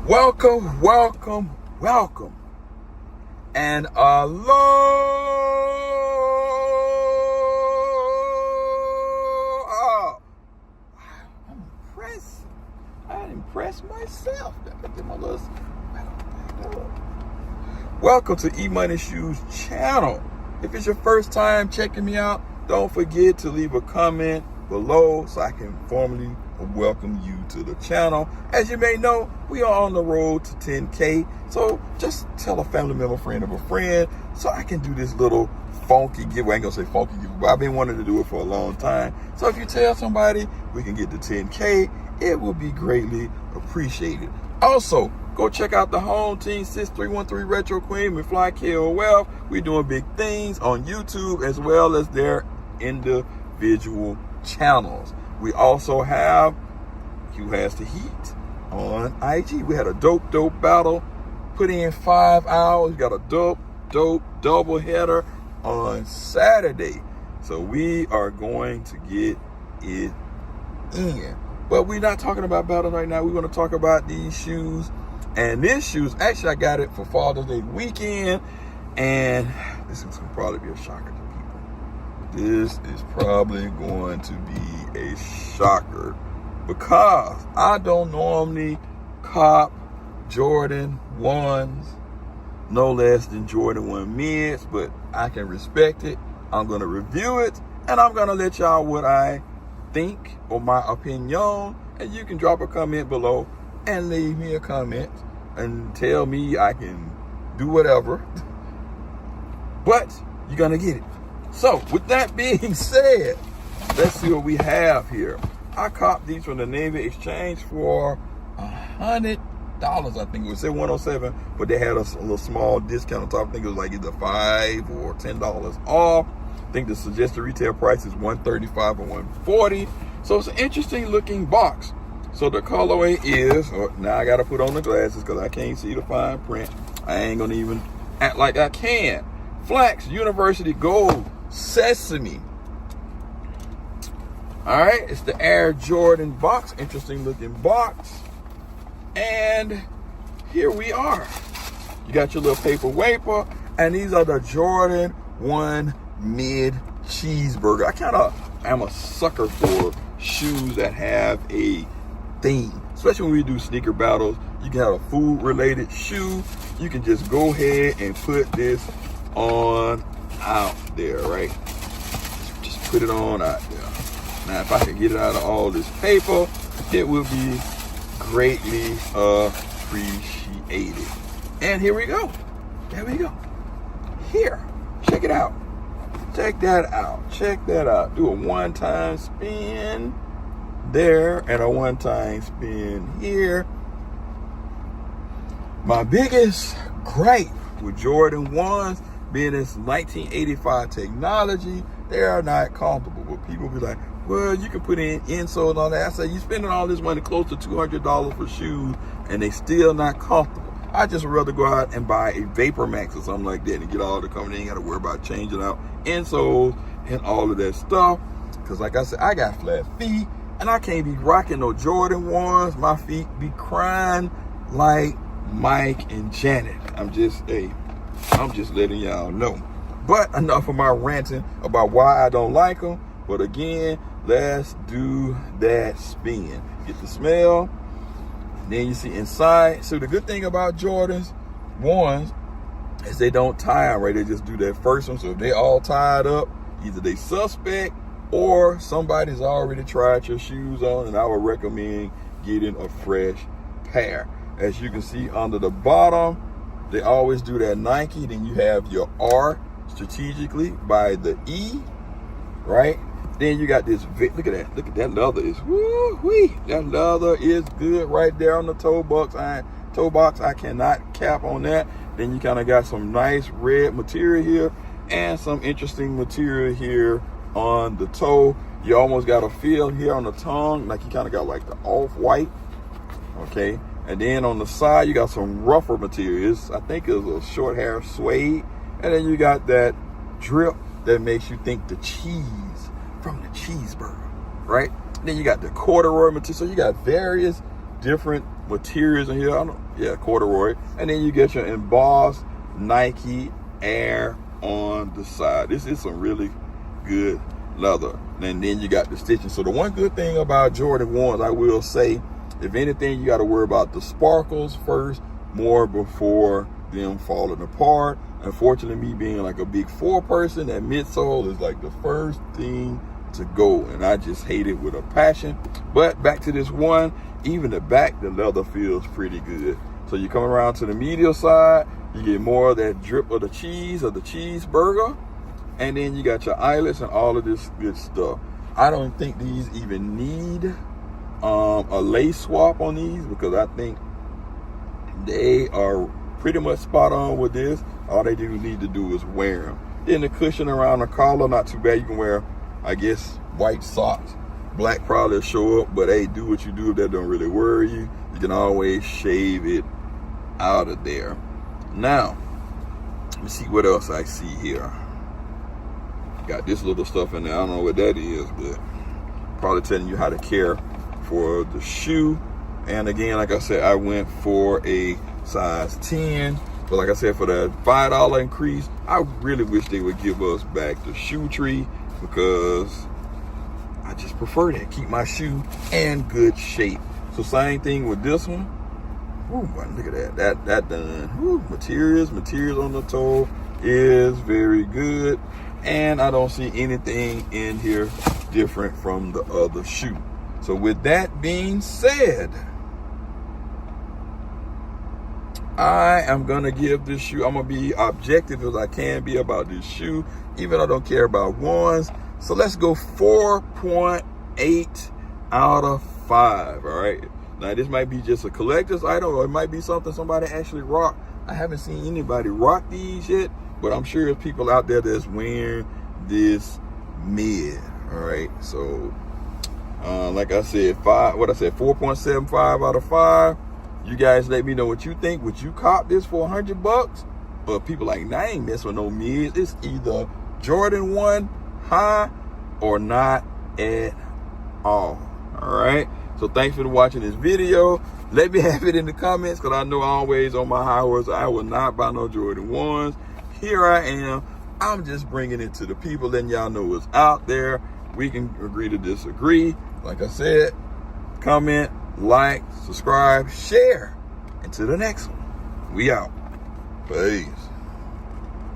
Welcome, welcome, welcome, and aloha. I'm impressed. I impressed myself. Get my little welcome to Emoneyshoes channel. If it's your first time checking me out, don't forget to leave a comment below so I can formally welcome you to the channel. As you may know, we are on the road to 10K. So just tell a family member, friend of a friend, so I can do this little funky giveaway. I ain't gonna say funky giveaway, but I've been wanting to do it for a long time. So if you tell somebody we can get to 10K, it will be greatly appreciated. Also, go check out the home team 6313 Retro Queen with MCFLYKOF. We're doing big things on YouTube as well as their individual channels. We also have whohastheheat on IG. We had a dope battle. Put in 5 hours. We got a dope double header on Saturday. So we are going to get it in. But we're not talking about battles right now. We're going to talk about these shoes. And this shoes, actually I got it for Father's Day weekend. And this is going to probably be a shocker to people. This is probably going to be a shocker because I don't normally cop Jordan 1s, no less than Jordan 1 mids, but I can respect it. I'm going to review it, and I'm going to let y'all what I think or my opinion, and you can drop a comment below and leave me a comment and tell me I can do whatever, but you're going to get it. So with that being said, let's see what we have here. I copped these from the Navy Exchange for $100. I think it was $107, but they had a little small discount on top. I think it was like either $5 or $10 off. I think the suggested retail price is $135 or $140. So it's an interesting looking box. So the colorway is, now I gotta put on the glasses because I can't see the fine print. I ain't gonna even act like I can. Flax University Gold Sesame. All right, it's the Air Jordan box. Interesting looking box. And here we are. You got your little paper wafer, and these are the Jordan 1 Mid Cheeseburger. I kind of am a sucker for shoes that have a theme, especially when we do sneaker battles. You can have a food related shoe. You can just go ahead and put this on out there, right? Just put it on out there. Now, if I can get it out of all this paper, it will be greatly appreciated. And here we go. There we go. Here, check it out. Check that out. Check that out. Do a one-time spin there and a one-time spin here. My biggest gripe with Jordan 1s being this 1985 technology, they are not comfortable. But people be like, well, you can put in insoles on that. I say, you spending all this money, close to $200 for shoes, and they still not comfortable. I just rather go out and buy a Vapor Max or something like that and get all the company. Ain't got to worry about changing out insoles and all of that stuff. Because like I said, I got flat feet, and I can't be rocking no Jordan 1s. My feet be crying like Mike and Janet. I'm just letting y'all know. But enough of my ranting about why I don't like them. But again, let's do that spin. Get the smell. Then you see inside. So the good thing about Jordans 1s is they don't tie them, right? They just do that first one. So if they all tied up, either they suspect or somebody's already tried your shoes on, and I would recommend getting a fresh pair. As you can see under the bottom, they always do that Nike. Then you have your R strategically by the E, right? Then you got this, look at that. Look at that leather is, woo-wee. That leather is good right there on the toe box. I cannot cap on that. Then you kind of got some nice red material here and some interesting material here on the toe. You almost got a feel here on the tongue, like you kind of got like the off-white, okay? And then on the side, you got some rougher materials. I think it's a short hair suede. And then you got that drip that makes you think the cheese from the cheeseburger, right? Then you got the corduroy material. So you got various different materials in here. Yeah, corduroy. And then you get your embossed Nike Air on the side. This is some really good leather. And then you got the stitching. So the one good thing about Jordan 1s, I will say, if anything, you got to worry about the sparkles first, more before them falling apart. Unfortunately, me being like a big 4 person, that midsole is like the first thing to go, and I just hate it with a passion. But back to this one, even the back, the leather feels pretty good. So you come around to the medial side, you get more of that drip of the cheese, of the cheeseburger, and then you got your eyelets and all of this good stuff. I don't think these even need a lace swap on these, because I think they are pretty much spot on with this. All they do need to do is wear them. Then the cushion around the collar, not too bad. You can wear, I guess, white socks. Black probably show up, but hey, do what you do. That don't really worry you. You can always shave it out of there. Now, let me see what else I see here. Got this little stuff in there. I don't know what that is, but probably telling you how to care for the shoe. And again, like I said, I went for a size 10. But like I said, for that $5 increase, I really wish they would give us back the shoe tree, because I just prefer that. Keep my shoe in good shape. So same thing with this one. Ooh, look at that. That done. Ooh, materials on the toe is very good. And I don't see anything in here different from the other shoe. So with that being said, I am gonna give this shoe, I'm gonna be objective as I can be about this shoe, even though I don't care about ones. So let's go 4.8 out of 5, all right? Now this might be just a collector's item, or it might be something somebody actually rock. I haven't seen anybody rock these yet, but I'm sure there's people out there that's wearing this mid, all right? So, like I said, 4.75 out of 5. You guys let me know what you think. Would you cop this for $100? But people like, nah, I ain't mess with no mids. It's either Jordan 1 High or not at all. All right. So thanks for watching this video. Let me have it in the comments, because I know always on my high horse, I will not buy no Jordan 1s. Here I am. I'm just bringing it to the people, letting y'all know what's out there. We can agree to disagree. Like I said, comment, like, subscribe, share. Until the next one, we out. Peace.